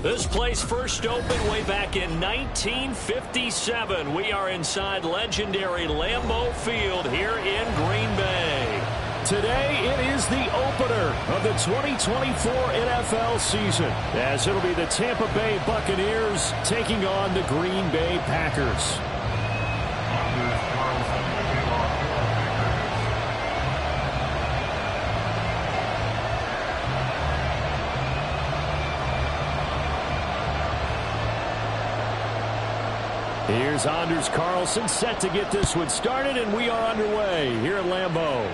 This place first opened way back in 1957. We are inside legendary Lambeau Field here in Green Bay. Today, it is the opener of the 2024 NFL season, as it'll be the Tampa Bay Buccaneers taking on the Green Bay Packers. Here's Anders Carlson set to get this one started, and we are underway here at Lambeau.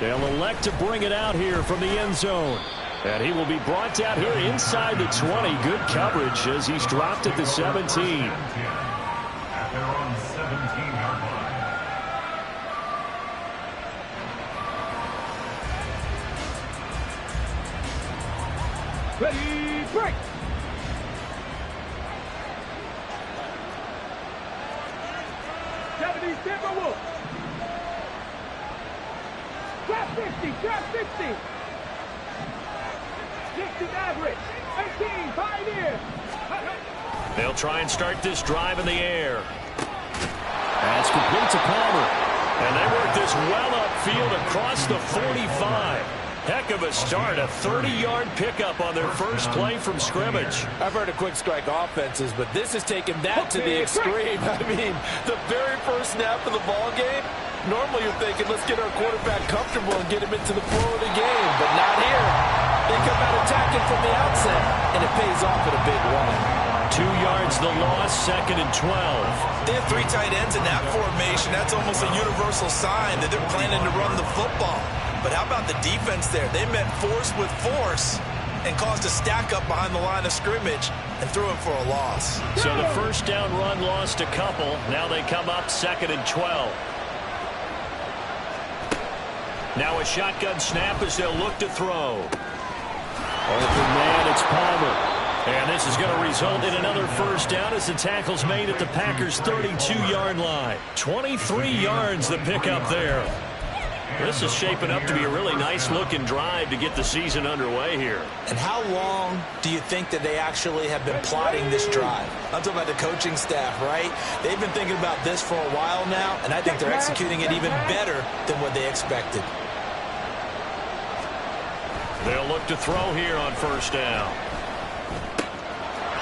They'll elect to bring it out here from the end zone. And he will be brought down here inside the 20. Good coverage as he's dropped at the 17. At their own 17-yard line. Ready, break! Timberwolves. Trap 50, trap 50. 60 average. 18, Pioneer. They'll try and start this drive in the air. That's complete to Palmer. And they work this well upfield across the 45. Heck of a start, a 30-yard pickup on their first play from scrimmage. I've heard of quick strike offenses, but this is taking that to the extreme. I mean, the very first snap of the ball game, normally you're thinking, let's get our quarterback comfortable and get him into the flow of the game, but not here. They come out attacking from the outset, and it pays off in a big way. 2 yards the loss, 2nd and 12. They have 3 tight ends in that formation. That's almost a universal sign that they're planning to run the football. But how about the defense there? They met force with force and caused a stack up behind the line of scrimmage and threw him for a loss. So the first down run lost a couple. Now they come up 2nd and 12. Now a shotgun snap as they'll look to throw. Open man, it's Palmer. And this is going to result in another first down as the tackle's made at the Packers' 32-yard line. 23 yards the pickup there. This is shaping up to be a really nice-looking drive to get the season underway here. And how long do you think that they actually have been plotting this drive? I'm talking about the coaching staff, right? They've been thinking about this for a while now, and I think they're executing it even better than what they expected. They'll look to throw here on first down.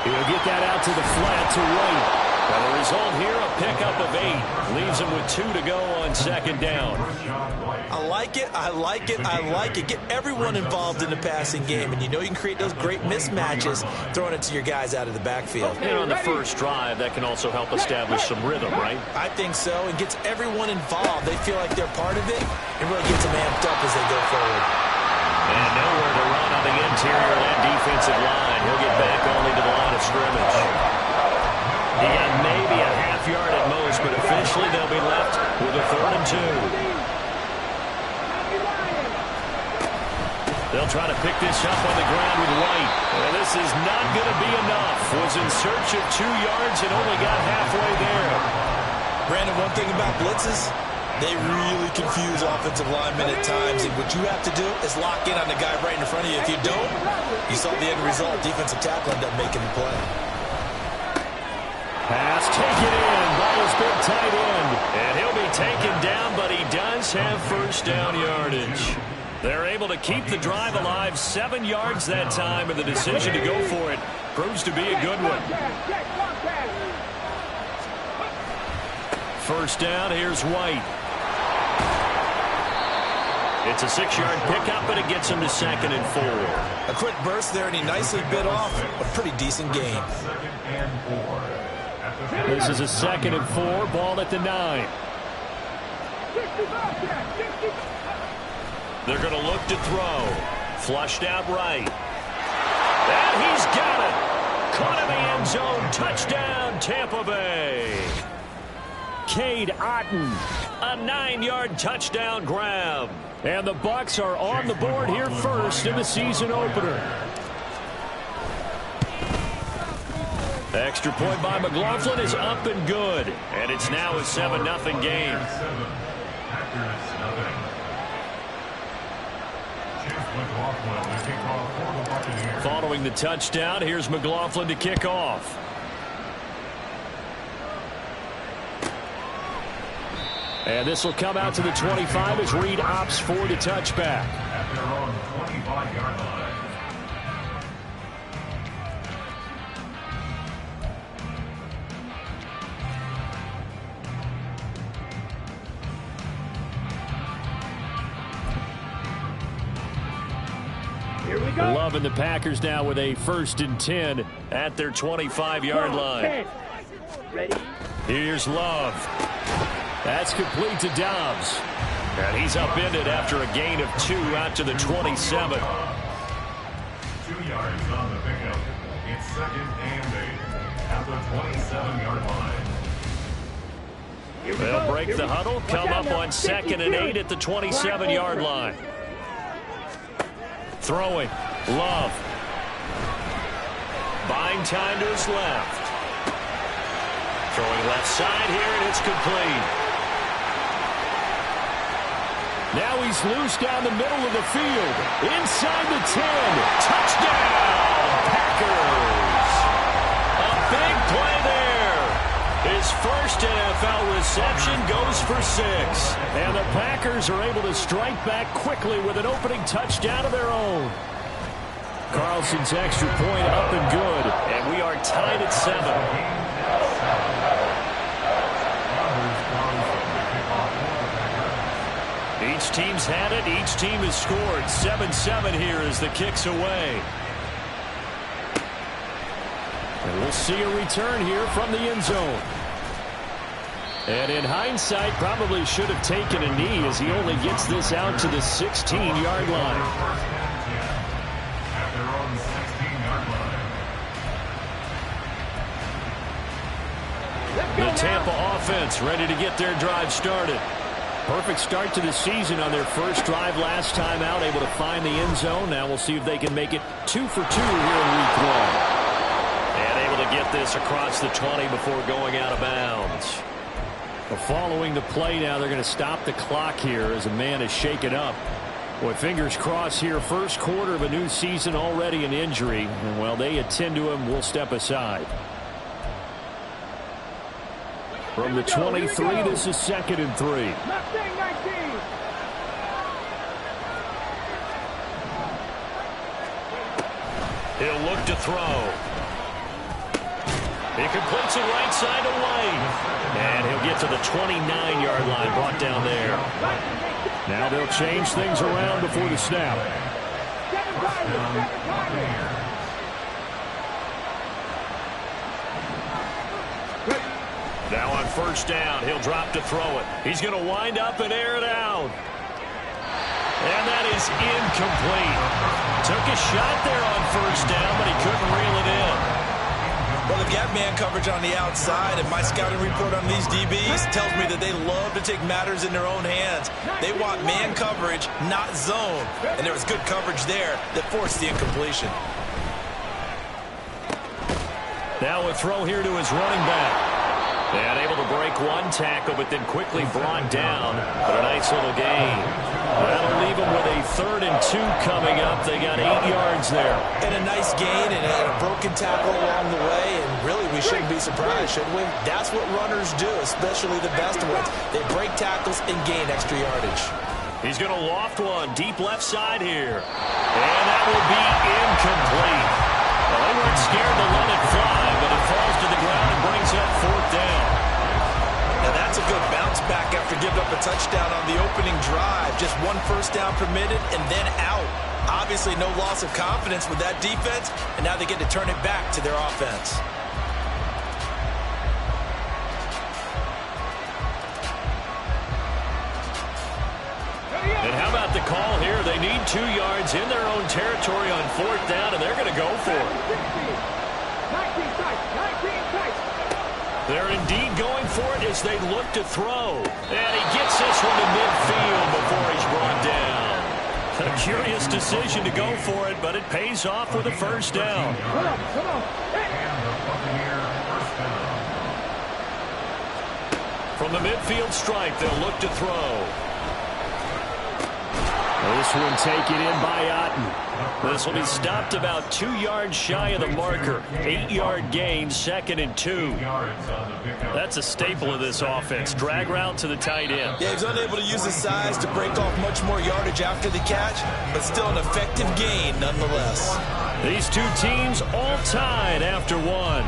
He'll get that out to the flat to White. And the result here, a pickup of 8. Leaves him with 2 to go on 2nd down. I like it, I like it, I like it. Get everyone involved in the passing game, and you know you can create those great mismatches throwing it to your guys out of the backfield. And on the first drive, that can also help establish some rhythm, right? I think so. It gets everyone involved. They feel like they're part of it. It really gets them amped up as they go forward. And nowhere to run on the interior of that defensive line. He'll get back only to the line of scrimmage. He got maybe a half yard at most, but officially they'll be left with a 3rd and 2. They'll try to pick this up on the ground with White. And this is not going to be enough. Was in search of 2 yards and only got halfway there. Brandon, one thing about blitzes, they really confuse offensive linemen at times. And what you have to do is lock in on the guy right in front of you. If you don't, you saw the end result. Defensive tackle ended up making the play. Pass taken in by his big tight end. And he'll be taken down, but he does have first down yardage. They're able to keep the drive alive. 7 yards that time, and the decision to go for it proves to be a good one. First down, here's White. It's a 6-yard pickup, but it gets him to 2nd and 4. A quick burst there, and he nicely bit off a pretty decent game. This is a 2nd and 4, ball at the 9. They're going to look to throw. Flushed out right. And he's got it. Caught in the end zone. Touchdown, Tampa Bay. Cade Otton, a 9-yard touchdown grab. And the Bucs are on the board here first in the season opener. Extra point by McLaughlin is up and good. And it's now a 7-0 game. McLaughlin to kick off for the Buccaneers. Following the touchdown, here's McLaughlin to kick off. And this will come out to the 25 as Reed opts for the touchback. At their own 25-yard line. Here we go. Love and the Packers now with a 1st and 10 at their 25-yard line. Ready? Here's Love. That's complete to Dobbs. And he's upended after a gain of 2 out to the 27. 2 yards on the pickup. It's 2nd and 8 at the 27-yard line. They'll break the huddle, come up on 2nd and 8 at the 27-yard line. Throwing. Love. Buying time to his left. Throwing left side here, and it's complete. Now he's loose down the middle of the field. Inside the 10. Touchdown, Packers. A big play there. His first NFL reception goes for 6. And the Packers are able to strike back quickly with an opening touchdown of their own. Carlson's extra point up and good. And we are tied at 7. Each team's had it. Each team has scored. 7-7 here as the kick's away. And we'll see a return here from the end zone. And in hindsight, probably should have taken a knee as he only gets this out to the 16-yard line. At their own 16-yard line. The Tampa offense ready to get their drive started. Perfect start to the season on their first drive last time out, able to find the end zone. Now we'll see if they can make it 2 for 2 here in week 1. And able to get this across the 20 before going out of bounds. Well, following the play now, they're going to stop the clock here as a man is shaken up. Boy, fingers crossed here. First quarter of a new season, already an injury. And while they attend to him, we'll step aside. From the 23, this is 2nd and 3. Mustang 19. He'll look to throw. He completes it right side away. And he'll get to the 29-yard line, brought down there. Now they'll change things around before the snap. Now on 1st down, he'll drop to throw it. He's going to wind up and air it out. And that is incomplete. Took a shot there on 1st down, but he couldn't reel it in. Well, they've got man coverage on the outside, and my scouting report on these DBs tells me that they love to take matters in their own hands. They want man coverage, not zone. And there was good coverage there that forced the incompletion. Now a throw here to his running back. And able to break one tackle, but then quickly brought down. But a nice little gain. That'll leave them with a 3rd and 2 coming up. They got 8 yards there. And a nice gain and a broken tackle along the way. And really, we shouldn't be surprised, should we? That's what runners do, especially the best ones. They break tackles and gain extra yardage. He's going to loft one deep left side here. And that will be incomplete. Well, they weren't scared to let it fly, but it falls to the ground and brings up 4th down. Now that's a good bounce back after giving up a touchdown on the opening drive. Just 1 first down permitted and then out. Obviously no loss of confidence with that defense, and now they get to turn it back to their offense. And how about the call here? They need 2 yards in their own territory on 4th down, and they're going to go for it. 19 tight. They're indeed going for it as they look to throw. And he gets this one to midfield before he's brought down. A curious decision to go for it, but it pays off with a 1st down. Come on. And the Buccaneer first down. From the midfield stripe, they'll look to throw. This one taken in by Otten. This will be stopped about 2 yards shy of the marker. 8-yard gain, 2nd and 2. That's a staple of this offense. Drag route to the tight end. Yeah, he's unable to use his size to break off much more yardage after the catch, but still an effective gain nonetheless. These two teams all tied after one.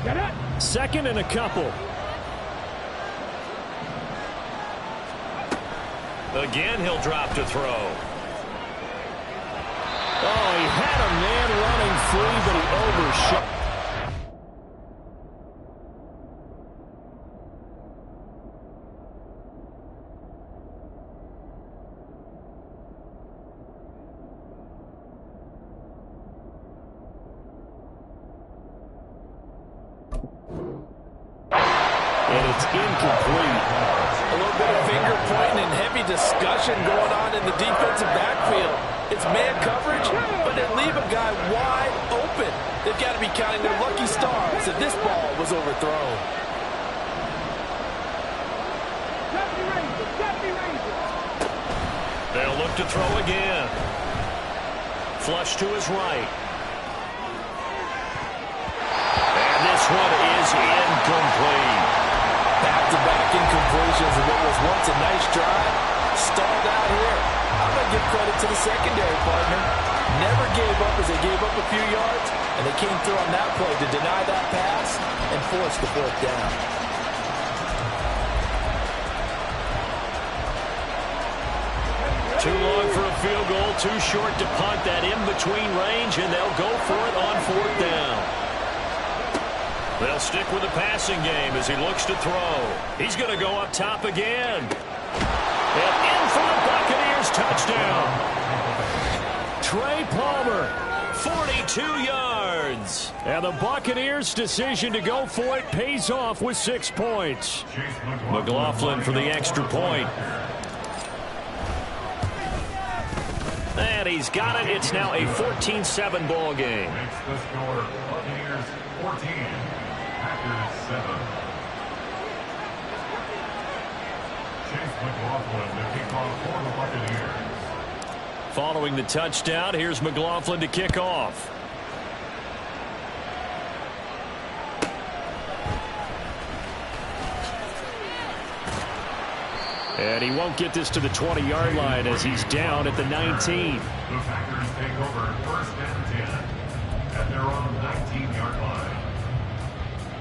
Get it. 2nd and a couple. Again, he'll drop to throw. Oh, he had a man running free, but he overshot. And it's incomplete. A little bit of finger pointing and heavy discussion going on in the defensive backfield. It's man coverage, but they leave a guy wide open. They've got to be counting their lucky stars that this ball was overthrown. They'll look to throw again. Flush to his right. And this one is incomplete. Back-to-back incompletions and what was once a nice drive stalled out here. I'm going to give credit to the secondary partner. Never gave up as they gave up a few yards, and they came through on that play to deny that pass and force the 4th down. Too long for a field goal, too short to punt. That in-between range, and they'll go for it on 4th down. They'll stick with the passing game as he looks to throw. He's going to go up top again. And in for the Buccaneers touchdown. Trey Palmer, 42 yards. And the Buccaneers' decision to go for it pays off with 6 points. McLaughlin for the extra point. And he's got it. It's now a 14-7 ball game. Makes the score Buccaneers 14, Packers 7. Chase McLaughlin to kick off for the Buccaneers. Following the touchdown, here's McLaughlin to kick off. And he won't get this to the 20-yard line as he's down at the 19. The Packers take over 1st and 10 at their own 19-yard line.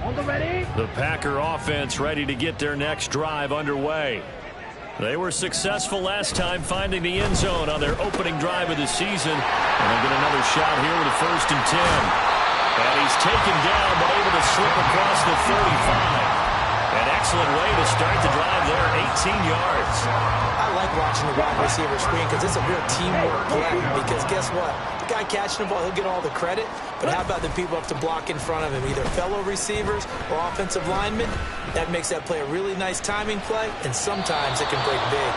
On the ready. The Packer offense ready to get their next drive underway. They were successful last time finding the end zone on their opening drive of the season. And they'll get another shot here with a 1st and 10. And he's taken down but able to slip across the 35. An excellent way to start the drive there, 18 yards. I like watching the wide receiver screen because it's a real teamwork play. Because guess what? The guy catching the ball, he'll get all the credit. But how about the people up to block in front of him, either fellow receivers or offensive linemen? That makes that play a really nice timing play, and sometimes it can break big.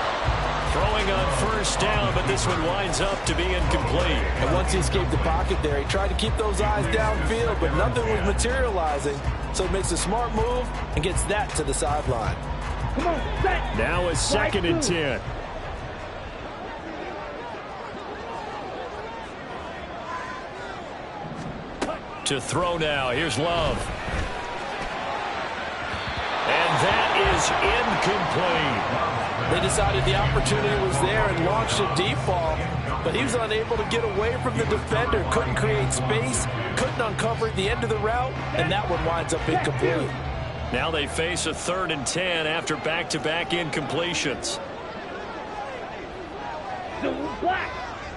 Throwing on 1st down, but this one winds up to be incomplete. And once he escaped the pocket there, he tried to keep those eyes downfield, but nothing was materializing. So he makes a smart move and gets that to the sideline. Come on, set. Now a 2nd and 10. To throw now. Here's Love. And that is incomplete. They decided the opportunity was there and launched a deep ball, but he was unable to get away from the defender, couldn't create space, couldn't uncover the end of the route, and that one winds up incomplete. Now they face a 3rd and 10 after back-to-back incompletions. Zoom black.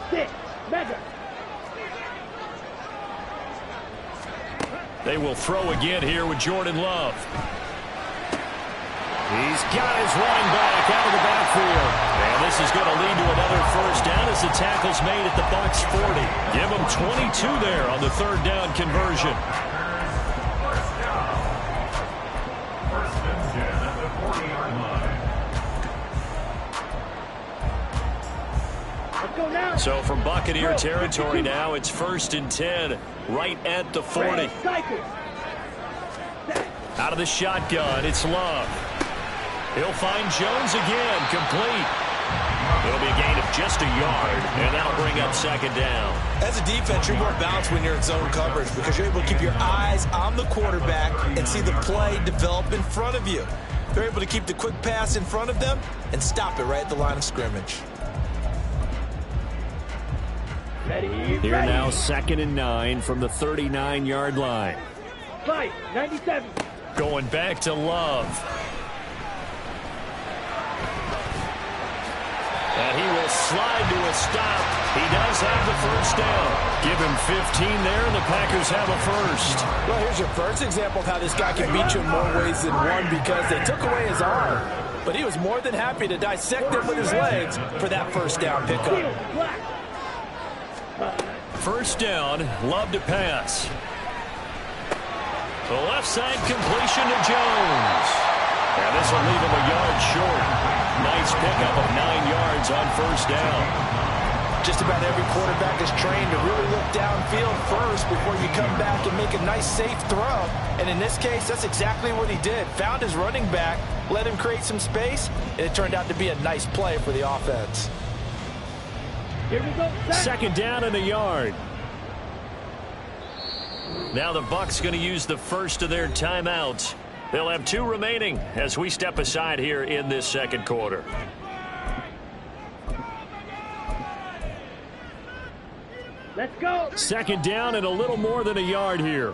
Stick. Mega. They will throw again here with Jordan Love. He's got his running back out of the backfield. And this is going to lead to another 1st down as the tackle's made at the Bucs 40. Give them 22 there on the 3rd down conversion. First down. 1st and 10 at the 40-yard line. Let's So from Buccaneer territory now, it's 1st and 10, right at the 40. Out of the shotgun, it's Love. He'll find Jones again, complete. It'll be a gain of just a yard, and that'll bring up 2nd down. As a defense, you're more balanced when you're in zone coverage because you're able to keep your eyes on the quarterback and see the play develop in front of you. They're able to keep the quick pass in front of them and stop it right at the line of scrimmage. Here now, 2nd and 9 from the 39-yard line. 97. Going back to Love. And he will slide to a stop. He does have the 1st down. Give him 15 there, and the Packers have a 1st. Well, here's your first example of how this guy can beat you in more ways than one because they took away his arm. But he was more than happy to dissect it with his legs for that 1st down pickup. 1st down, Love to pass. The left side completion to Jones. And this will leave him a yard short. Nice pickup of 9 yards on 1st down. Just about every quarterback is trained to really look downfield first before you come back and make a nice, safe throw. And in this case, that's exactly what he did. Found his running back, let him create some space, and it turned out to be a nice play for the offense. Here we go. 2nd down and a yard. Now the Bucs going to use the first of their timeouts. They'll have 2 remaining as we step aside here in this 2nd quarter. Let's go. 2nd down and a little more than a yard here.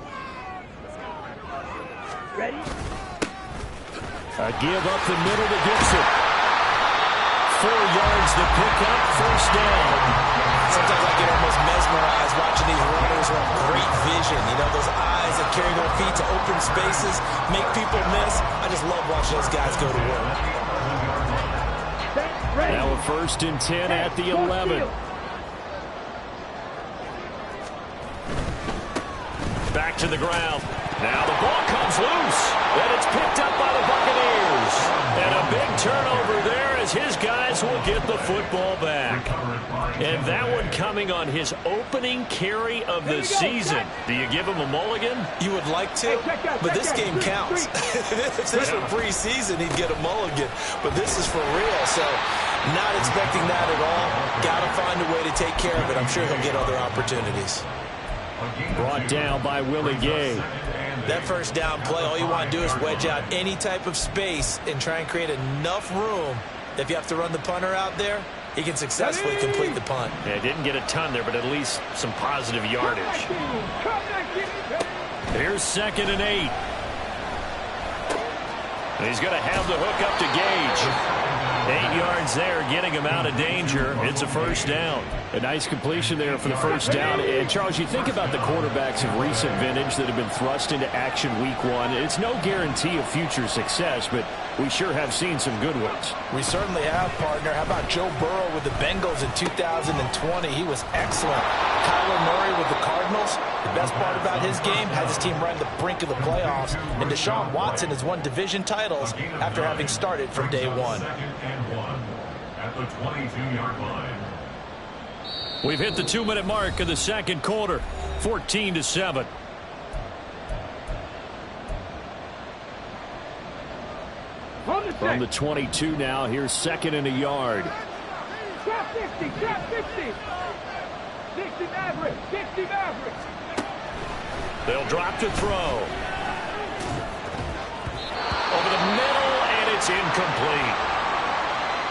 Ready? A give up the middle to Gibson. 4 yards to pick up, 1st down. Sometimes I get almost mesmerized watching these runners who have great vision. You know, those eyes that carry their feet to open spaces, make people miss. I just love watching those guys go to work. Now a 1st and 10 at the 11. Back to the ground. Now the ball comes loose, and it's picked up by the Buccaneers. And a big turnover there as his guys will get the football back. And that one coming on his opening carry of the season. Do you give him a mulligan? You would like to, but this game counts. If this were preseason, he'd get a mulligan. But this is for real, so not expecting that at all. Got to find a way to take care of it. I'm sure he'll get other opportunities. Brought down by Willie Gay. That 1st down play, all you want to do is wedge out any type of space and try and create enough room. If you have to run the punter out there, he can successfully complete the punt. Yeah, didn't get a ton there, but at least some positive yardage. Here's 2nd and 8. And he's going to have the hook up to Gage. 8 yards there, getting him out of danger. It's a 1st down. A nice completion there for the 1st down. And, Charles, you think about the quarterbacks of recent vintage that have been thrust into action week 1. It's no guarantee of future success, but we sure have seen some good ones. We certainly have, partner. How about Joe Burrow with the Bengals in 2020? He was excellent. Kyler Murray with the Cardinals. The best part about his game has his team right on the brink of the playoffs. And Deshaun Watson has won division titles after having started from day 1. At the 22-yard line. We've hit the 2-minute mark of the 2nd quarter. 14-7. From the 22 now, here's 2nd and a yard. Trap 50, trap 50. 60 Mavericks, 60 Mavericks. They'll drop to throw. Over the middle, and it's incomplete.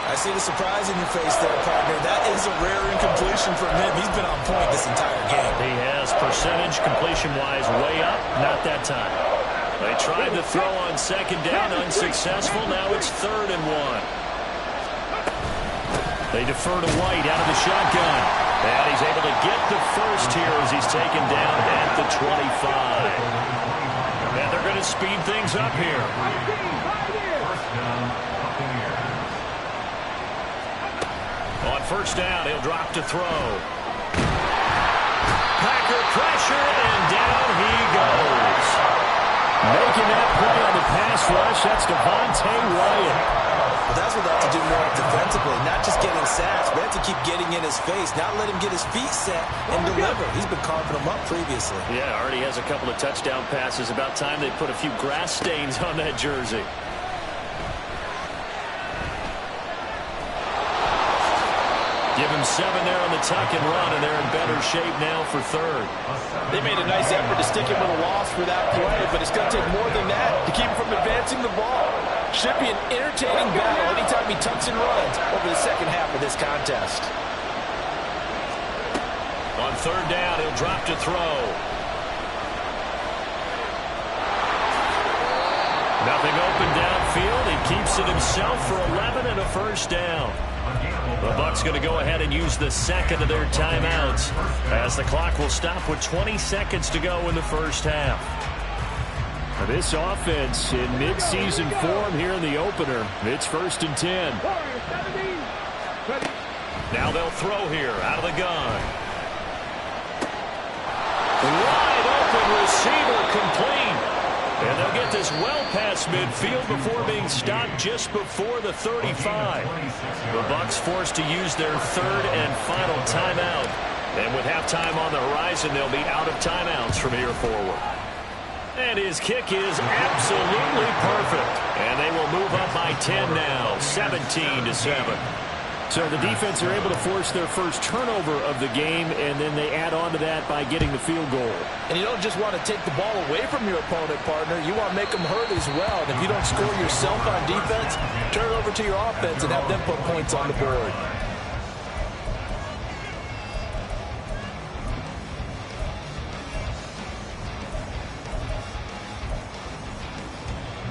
I see the surprise in your face there, partner. That is a rare incompletion from him. He's been on point this entire game. He has percentage completion-wise way up. Not that time. They tried to throw on 2nd down, unsuccessful. Now it's 3rd and 1. They defer to White out of the shotgun. And he's able to get the 1st here as he's taken down at the 25. And they're going to speed things up here. On 1st down, he'll drop to throw. Packer pressure, and down he goes. Making that play on the pass rush, that's Devontae Wyatt. But that's what they have to do more defensively. defensively, not just getting sacks, but have to keep getting in his face, not let him get his feet set and deliver. He's been carving them up previously. Yeah, already has a couple of touchdown passes. About time they put a few grass stains on that jersey. Give him 7 there on the tuck and run, and they're in better shape now for third. They made a nice effort to stick him with a loss for that play, but it's going to take more than that to keep him from advancing the ball. Should be an entertaining battle anytime he tucks and runs over the second half of this contest. On third down, he'll drop to throw. Nothing open downfield. He keeps it himself for 11 and a first down. The Bucs going to go ahead and use the second of their timeouts as the clock will stop with 20 seconds to go in the first half. Now this offense in midseason form here in the opener. It's 1st and 10. Now they'll throw here out of the gun. Wide open receiver complete. And they'll get this well past midfield before being stopped just before the 35. The Bucs forced to use their third and final timeout. And with halftime on the horizon, they'll be out of timeouts from here forward. And his kick is absolutely perfect. And they will move up by 10 now, 17-7. So the defense are able to force their first turnover of the game, and then they add on to that by getting the field goal. And you don't just want to take the ball away from your opponent, partner. You want to make them hurt as well. And if you don't score yourself on defense, turn it over to your offense and have them put points on the board.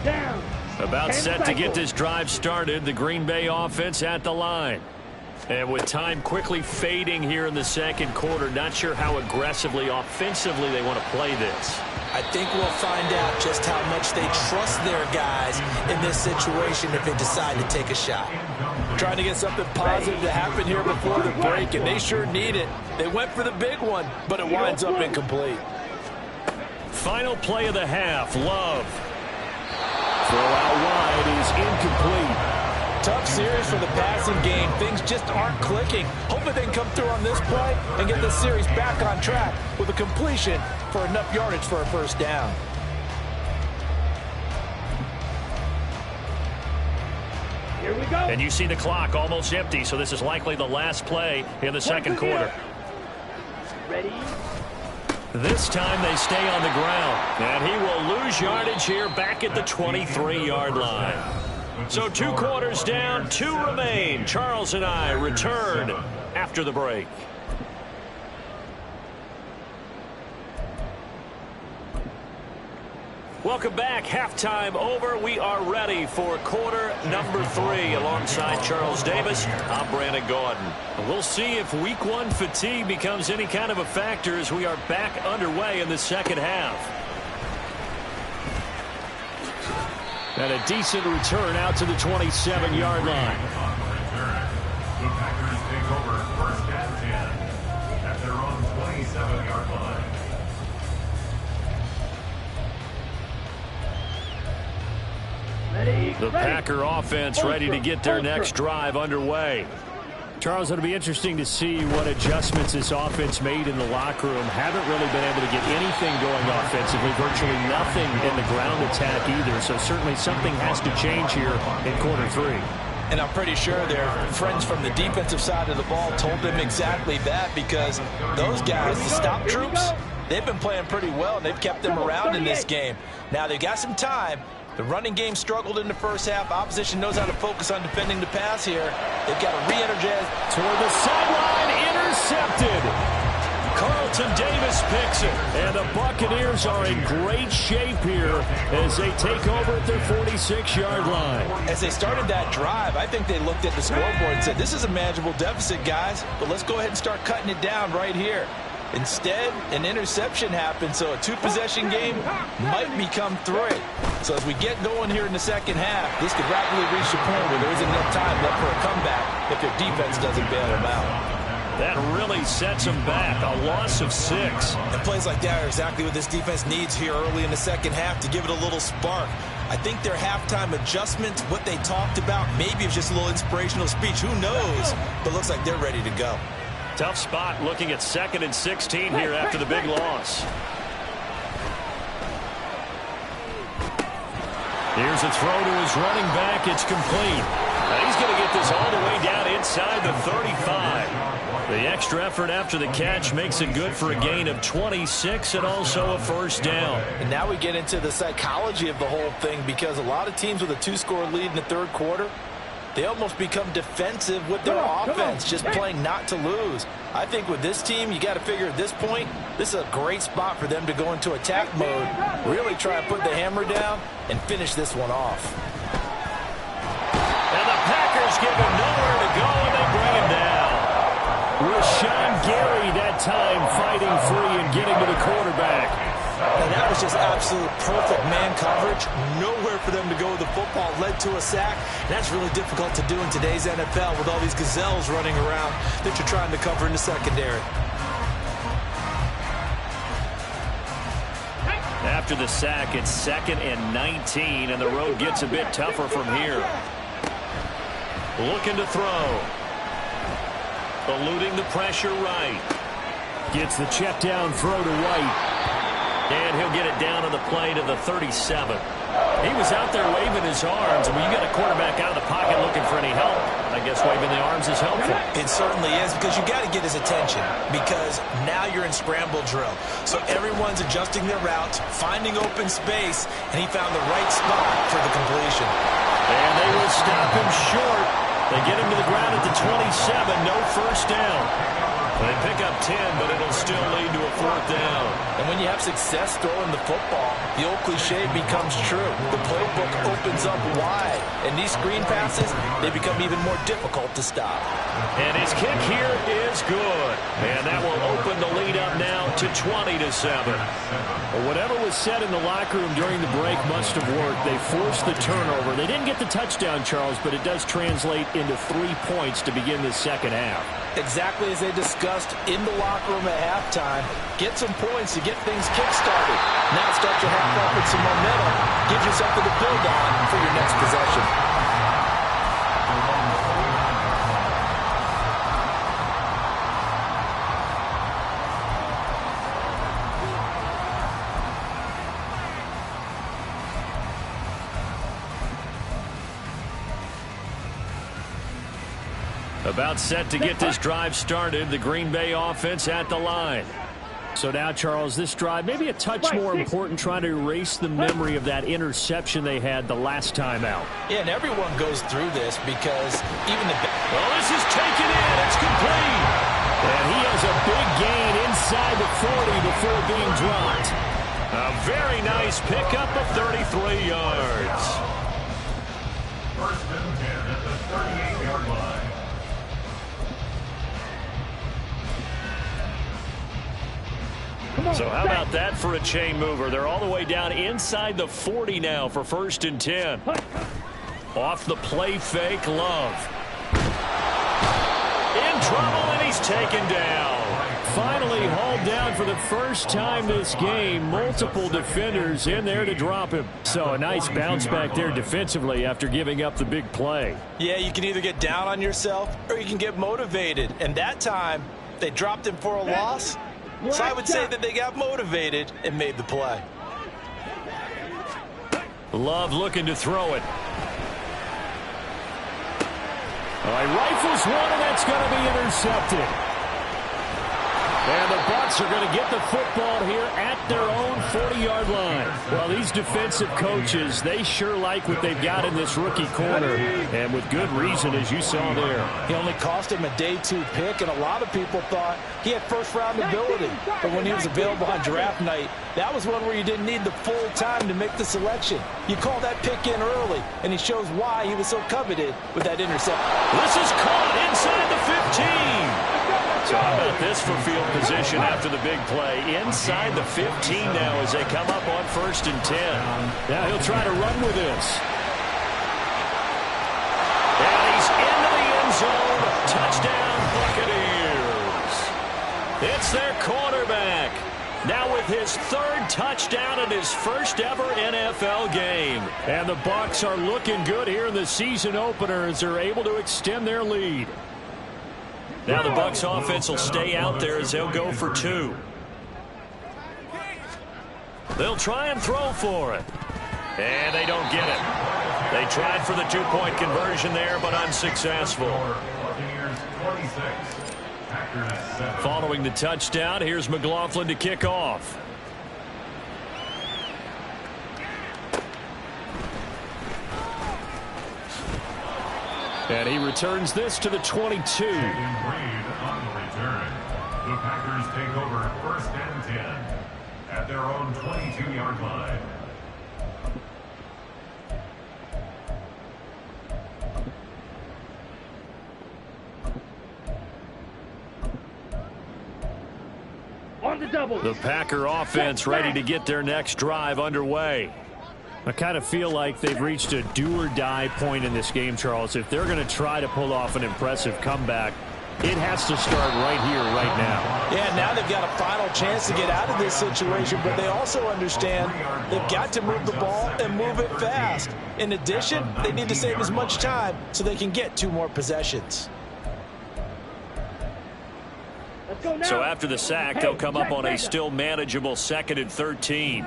Down. About set to get this drive started, the Green Bay offense at the line. And with time quickly fading here in the second quarter, not sure how aggressively, offensively they want to play this. I think we'll find out just how much they trust their guys in this situation if they decide to take a shot. Trying to get something positive to happen here before the break, and they sure need it. They went for the big one, but it winds up incomplete. Final play of the half, Love. Throw out wide is incomplete. Tough series for the passing game. Things just aren't clicking. Hopefully they can come through on this play and get this series back on track with a completion for enough yardage for a first down. Here we go. And you see the clock almost empty, so this is likely the last play in the second quarter. Ready? This time they stay on the ground, and he will lose yardage here back at the 23-yard line. So 2 quarters down, 2 remain. Charles and I return after the break. Welcome back. Halftime over. We are ready for quarter number 3. Alongside Charles Davis, I'm Brandon Gordon. We'll see if week 1 fatigue becomes any kind of a factor as we are back underway in the second half. And a decent return out to the 27-yard line. The Packers take over 1st and 10 at their own 27-yard line. Ready? The Packer offense ready to get their next drive underway. Charles, it'll be interesting to see what adjustments this offense made in the locker room. Haven't really been able to get anything going offensively, virtually nothing in the ground attack either. So certainly something has to change here in quarter 3. And I'm pretty sure their friends from the defensive side of the ball told them exactly that, because those guys, the stop troops, they've been playing pretty well, and they've kept them around in this game. Now they've got some time. The running game struggled in the first half. Opposition knows how to focus on defending the pass here. They've got to re-energize. Toward the sideline, intercepted. Carlton Davis picks it. And the Buccaneers are in great shape here as they take over at their 46-yard line. As they started that drive, I think they looked at the scoreboard and said, this is a manageable deficit, guys, but let's go ahead and start cutting it down right here. Instead, an interception happened, so a 2-possession game might become 3. So as we get going here in the second half, this could rapidly reach the point where there isn't enough time left for a comeback if their defense doesn't bail them out. That really sets them back. A loss of 6. And plays like that are exactly what this defense needs here early in the second half to give it a little spark. I think their halftime adjustment, what they talked about, maybe it's just a little inspirational speech. Who knows? But looks like they're ready to go. Tough spot looking at 2nd and 16 here after the big loss. Here's a throw to his running back. It's complete. Now he's going to get this all the way down inside the 35. The extra effort after the catch makes it good for a gain of 26 and also a first down. And now we get into the psychology of the whole thing, because a lot of teams with a 2-score lead in the third quarter, they almost become defensive with their offense, just playing not to lose. I think with this team, you got to figure at this point, this is a great spot for them to go into attack mode, really try to put the hammer down and finish this one off. And the Packers give him nowhere to go, and they bring him down. Rashawn Gary that time fighting free and getting to the quarterback. And that was just absolute perfect man coverage. Nowhere for them to go with the football. Led to a sack. And that's really difficult to do in today's NFL with all these gazelles running around that you're trying to cover in the secondary. After the sack, it's 2nd and 19, and the road gets a bit tougher from here. Looking to throw. Eluding the pressure right. Gets the check down throw to White. And he'll get it down on the play to the 37. He was out there waving his arms. And when you got a quarterback out of the pocket looking for any help, I guess waving the arms is helpful. It certainly is, because you got to get his attention, because now you're in scramble drill. So everyone's adjusting their routes, finding open space, and he found the right spot for the completion. And they will stop him short. They get him to the ground at the 27. No first down. They pick up 10, but it'll still lead to a 4th down. And when you have success throwing the football, the old cliche becomes true. The playbook opens up wide, and these screen passes, they become even more difficult to stop. And his kick here is good. And that will open the lead up now to 20-7. Well, whatever was said in the locker room during the break must have worked. They forced the turnover. They didn't get the touchdown, Charles, but it does translate into 3 points to begin the second half. Exactly as they discussed in the locker room at halftime. Get some points to get things kick-started. Now start your half off with some momentum. Give you something to build on for your next possession. About set to get this drive started. The Green Bay offense at the line. So now, Charles, this drive maybe a touch more important, trying to erase the memory of that interception they had the last time out. Yeah, and everyone goes through this, because even the... Well, this is taken in. It's complete. And he has a big gain inside the 40 before being dropped. A very nice pickup of 33 yards. First and 10 at the 38-yard line. So how about that for a chain mover? They're all the way down inside the 40 now for 1st and 10. Off the play fake, Love. In trouble, and he's taken down. Finally hauled down for the first time this game. Multiple defenders in there to drop him. So a nice bounce back there defensively after giving up the big play. Yeah, you can either get down on yourself or you can get motivated. And that time, they dropped him for a loss. So I would say that they got motivated and made the play. Love looking to throw it. All right, rifles one, and that's going to be intercepted. And the Bucs are going to get the football here at their own 40-yard line. Well, these defensive coaches, they sure like what they've got in this rookie corner, and with good reason, as you saw there. He only cost him a day 2 pick, and a lot of people thought he had first-round ability. But when he was available on draft night, that was one where you didn't need the full time to make the selection. You call that pick in early, and he shows why he was so coveted with that interception. This is caught inside the 15. So how about this for field position after the big play? Inside the 15 now as they come up on 1st and 10. Now he'll try to run with this. And he's into the end zone. Touchdown, Buccaneers. It's their quarterback. Now with his third touchdown in his first ever NFL game. And the Bucs are looking good here in the season opener as they're able to extend their lead. Now the Bucs offense will stay out there as they'll go for 2. They'll try and throw for it. And they don't get it. They tried for the 2-point conversion there, but unsuccessful. Following the touchdown, here's McLaughlin to kick off. And he returns this to the 22. On the return. The Packers take over 1st and 10 at their own 22-yard line. On the double. The Packer offense ready to get their next drive underway. I kind of feel like they've reached a do-or-die point in this game, Charles. If they're going to try to pull off an impressive comeback, it has to start right here, right now. Yeah, now they've got a final chance to get out of this situation, but they also understand they've got to move the ball and move it fast. In addition, they need to save as much time so they can get 2 more possessions. Let's go now. So after the sack, they'll come up on a still manageable 2nd and 13.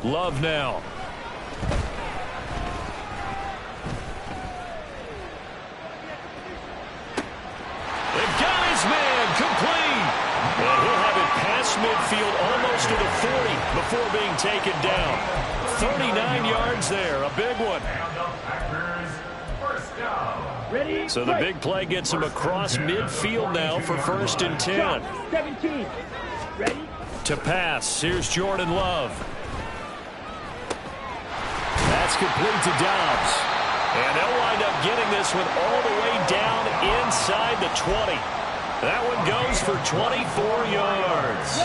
Love now. They've got his man complete. And he'll have it past midfield almost to the 40 before being taken down. 39 yards there, a big one. Ready? So the big play gets him across midfield now for 1st and 10. 17. Ready? To pass, here's Jordan Love. That's complete to Dobbs. And they'll wind up getting this one all the way down inside the 20. That one goes for 24 yards.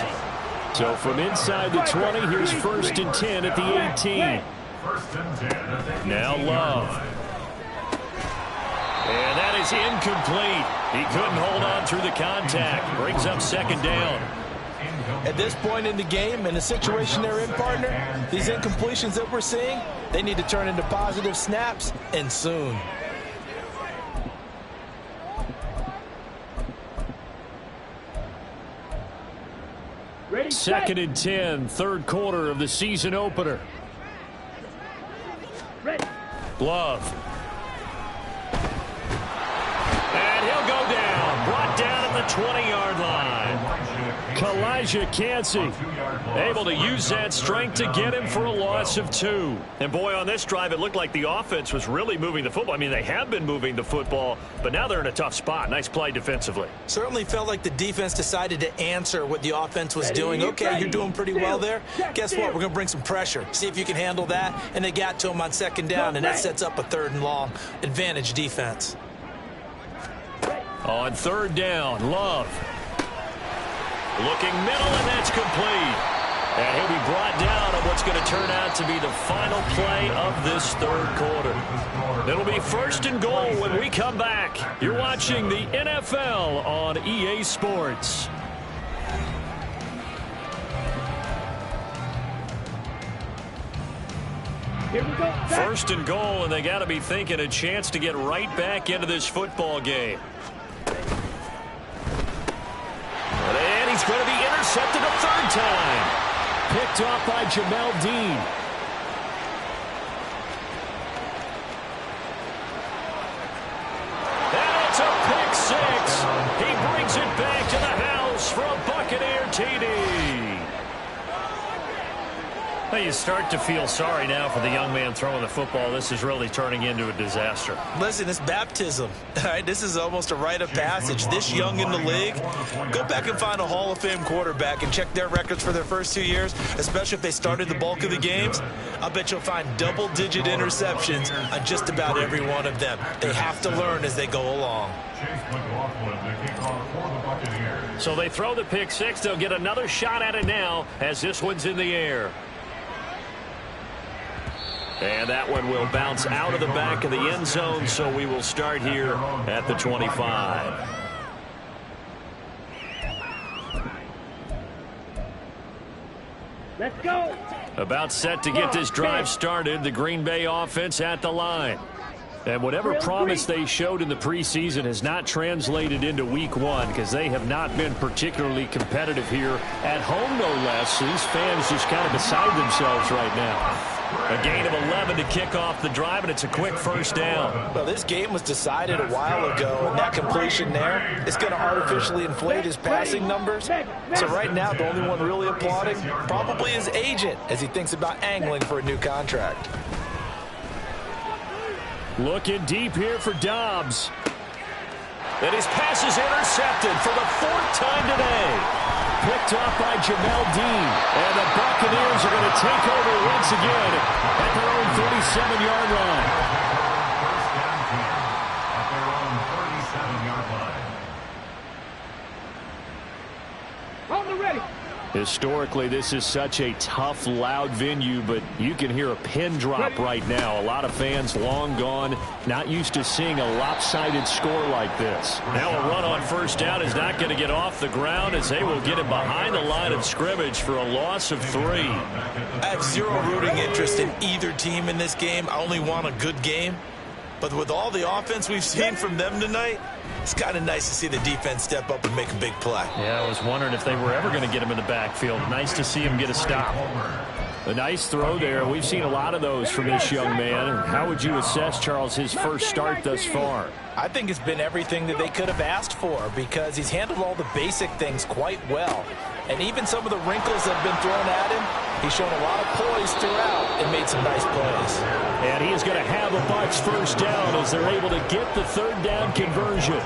So from inside the 20, here's 1st and 10 at the 18. Now Love. And that is incomplete. He couldn't hold on through the contact. Brings up 2nd down. At this point in the game, in the situation they're in, partner, these incompletions that we're seeing, they need to turn into positive snaps, and soon. Ready? 2nd and 10, 3rd quarter of the season opener. Ready? Love. And he'll go down. Brought down at the 20-yard line. Elijah Cansey Able to use that strength to get him for a loss of 2. And boy, on this drive, it looked like the offense was really moving the football. I mean, they have been moving the football, but now they're in a tough spot. Nice play defensively. Certainly felt like the defense decided to answer what the offense was doing. Okay, you're doing pretty well there. Guess what? We're going to bring some pressure. See if you can handle that. And they got to him on 2nd down, and that sets up a 3rd and long. Advantage defense. On 3rd down, Love. Looking middle, and that's complete. And he'll be brought down on what's going to turn out to be the final play of this 3rd quarter. It'll be 1st and goal when we come back. You're watching the NFL on EA Sports. Here we go. 1st and goal, and they got to be thinking a chance to get right back into this football game. And he's going to be intercepted a 3rd time. picked off by Jamel Dean. And it's a pick 6. He brings it back to the house for a Buccaneer TD. Well, you start to feel sorry now for the young man throwing the football. This is really turning into a disaster. Listen, it's baptism. All right, this is almost a rite of passage. This young in the league, go back and find a Hall of Fame quarterback and check their records for their first 2 years, especially if they started the bulk of the games. I'll bet you'll find double-digit interceptions on just about every one of them. They have to learn as they go along. So they throw the pick 6. They'll get another shot at it now as this one's in the air. And that one will bounce out of the back of the end zone, so we will start here at the 25. Let's go. About set to get this drive started, the Green Bay offense at the line. And whatever promise they showed in the preseason has not translated into week one because they have not been particularly competitive here at home, no less. So these fans just kind of beside themselves right now. A gain of 11 to kick off the drive, and it's a quick first down. Well, this game was decided a while ago, and that completion there is going to artificially inflate his passing numbers. So right now, the only one really applauding probably his agent as he thinks about angling for a new contract. Looking deep here for Dobbs. And his pass is intercepted for the fourth time today. Picked off by Jamel Dean. And the Buccaneers are going to take over once again at their own 37-yard line. First down 10 at their own 37-yard line. On the ready. Historically, this is such a tough, loud venue, but you can hear a pin drop right now. A lot of fans long gone, not used to seeing a lopsided score like this. Now a run on first down is not going to get off the ground as they will get him behind the line of scrimmage for a loss of 3. I have zero rooting interest in either team in this game. I only want a good game. But with all the offense we've seen from them tonight, it's kind of nice to see the defense step up and make a big play. Yeah, I was wondering if they were ever going to get him in the backfield. Nice to see him get a stop. A nice throw there. We've seen a lot of those from this young man. How would you assess, Charles, his first start thus far? I think it's been everything that they could have asked for because he's handled all the basic things quite well. And even some of the wrinkles that have been thrown at him, he's shown a lot of poise throughout and made some nice plays. And he is going to have a Bucs first down as they're able to get the third down conversion.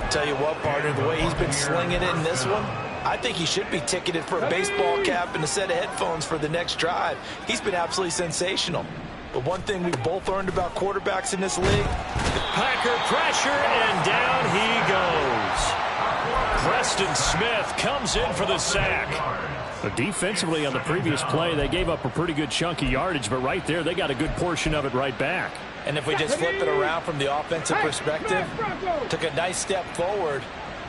Tell you what, partner, the way he's been slinging it in this one, I think he should be ticketed for a baseball cap and a set of headphones for the next drive. He's been absolutely sensational. But one thing we've both learned about quarterbacks in this league, Packer pressure, and down he goes. Preston Smith comes in for the sack. Defensively on the previous play, they gave up a pretty good chunk of yardage, but right there, they got a good portion of it right back. and if we just flip it around from the offensive perspective, took a nice step forward,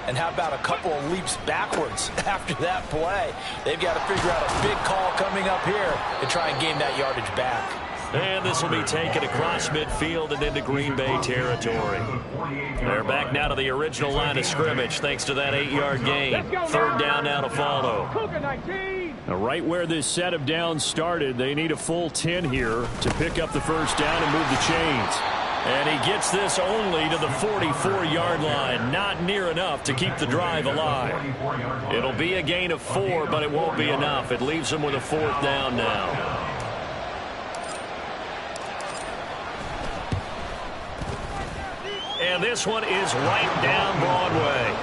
and how about a couple of leaps backwards after that play? They've got to figure out a big call coming up here to try and gain that yardage back. And this will be taken across midfield and into Green Bay territory. They're back now to the original line of scrimmage thanks to that 8-yard gain. Third down now to follow. Now right where this set of downs started, they need a full 10 here to pick up the first down and move the chains. And he gets this only to the 44-yard line. Not near enough to keep the drive alive. It'll be a gain of 4, but it won't be enough. It leaves them with a fourth down now. And this one is right down Broadway.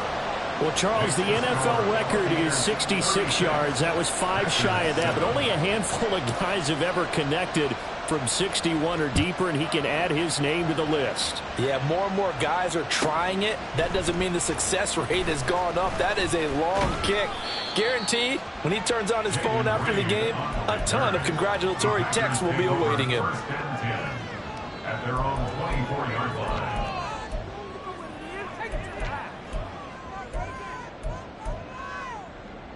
Well, Charles, the NFL record is 66 yards. That was 5 shy of that, but only a handful of guys have ever connected from 61 or deeper, and he can add his name to the list. Yeah, more and more guys are trying it. That doesn't mean the success rate has gone up. That is a long kick. Guaranteed, when he turns on his phone after the game, a ton of congratulatory texts will be awaiting him. At their own 24-yard line.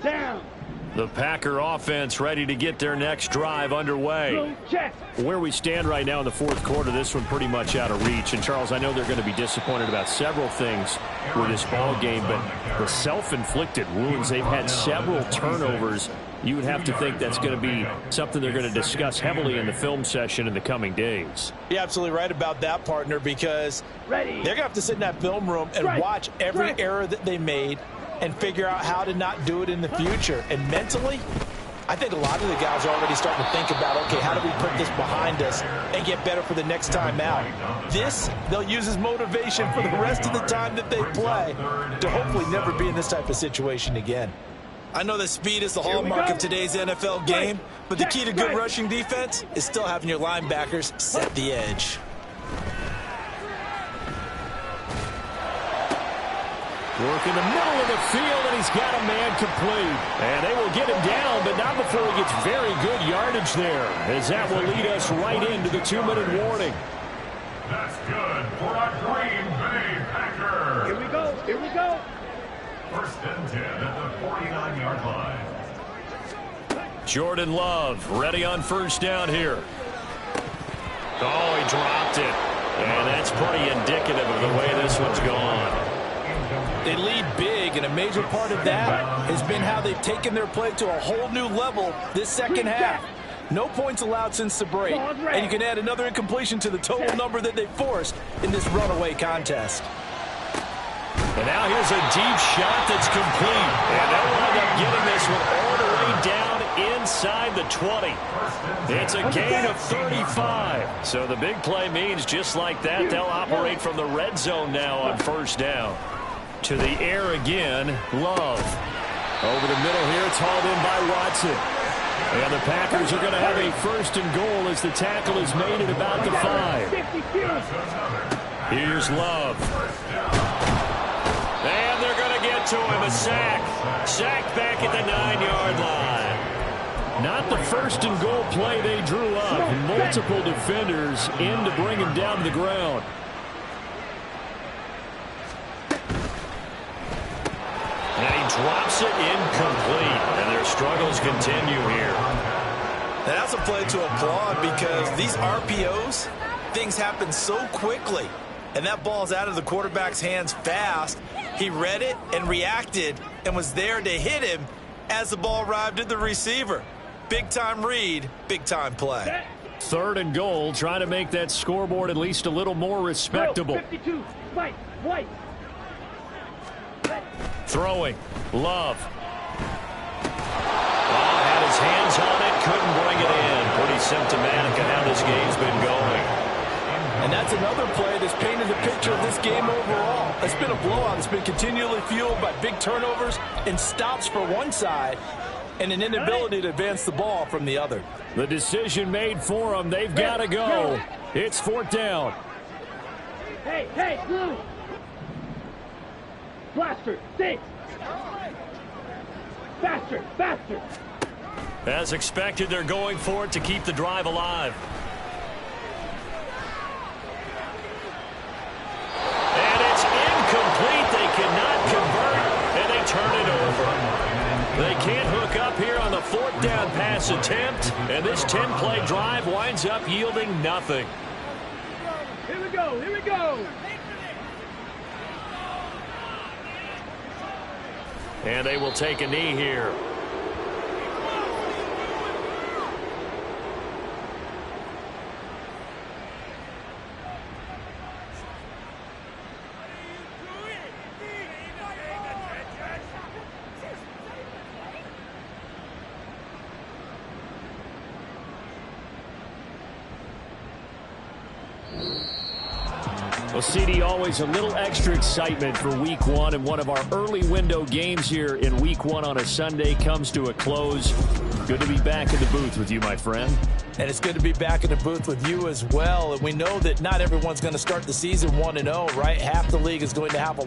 Down. The Packer offense ready to get their next drive underway. Where we stand right now in the fourth quarter, this one pretty much out of reach. And, Charles, I know they're going to be disappointed about several things with this ball game, but the self-inflicted wounds, they've had several turnovers. You would have to think that's going to be something they're going to discuss heavily in the film session in the coming days. You're absolutely right about that, partner, because they're going to have to sit in that film room and watch every error that they made and figure out how to not do it in the future. And mentally, I think a lot of the guys are already starting to think about, okay, how do we put this behind us and get better for the next time out? This, they'll use as motivation for the rest of the time that they play to hopefully never be in this type of situation again. I know that speed is the hallmark of today's NFL game, but the key to good rushing defense is still having your linebackers set the edge. Work in the middle of the field, and he's got a man complete. And they will get him down, but not before he gets very good yardage there, as that will lead us right into the 2-minute warning. That's good for a Green Bay Packer. Here we go. Here we go. First and 10 at the 49-yard line. Jordan Love ready on first down here. Oh, he dropped it. And that's pretty indicative of the way this one's gone. They lead big, and a major part of that has been how they've taken their play to a whole new level this second half. No points allowed since the break, and you can add another incompletion to the total number that they forced in this runaway contest. And now here's a deep shot that's complete. And they'll wind up getting this one all the way down inside the 20. It's a gain of 35. So the big play means just like that, they'll operate from the red zone now on first down. To the air again, Love. Over the middle here, it's hauled in by Watson. And the Packers are going to have a first and goal as the tackle is made at about the 5. Here's Love. And they're going to get to him, a sack. Sack back at the 9-yard line. Not the first and goal play they drew up. Multiple defenders in to bring him down to the ground. And he drops it incomplete. And their struggles continue here. And that's a play to applaud because these RPOs, things happen so quickly. And that ball's out of the quarterback's hands fast. He read it and reacted and was there to hit him as the ball arrived at the receiver. Big-time read, big-time play. Third and goal, trying to make that scoreboard at least a little more respectable. 52, white. Throwing, Love. Oh, had his hands on it, couldn't bring it in. Pretty symptomatic of how this game's been going. And that's another play that's painted the picture of this game overall. It's been a blowout. It's been continually fueled by big turnovers and stops for one side and an inability to advance the ball from the other. The decision made for them. They've got to go. It's fourth down. Hey, blue. Blaster, 6. Faster. As expected, they're going for it to keep the drive alive. And it's incomplete. They cannot convert, and they turn it over. They can't hook up here on the fourth down pass attempt, and this 10-play drive winds up yielding nothing. Here we go. And they will take a knee here. Well, CD, always a little extra excitement for Week 1, and one of our early window games here in Week 1 on a Sunday comes to a close. Good to be back in the booth with you, my friend. And it's good to be back in the booth with you as well. And we know that not everyone's going to start the season 1-0, right? Half the league is going to have a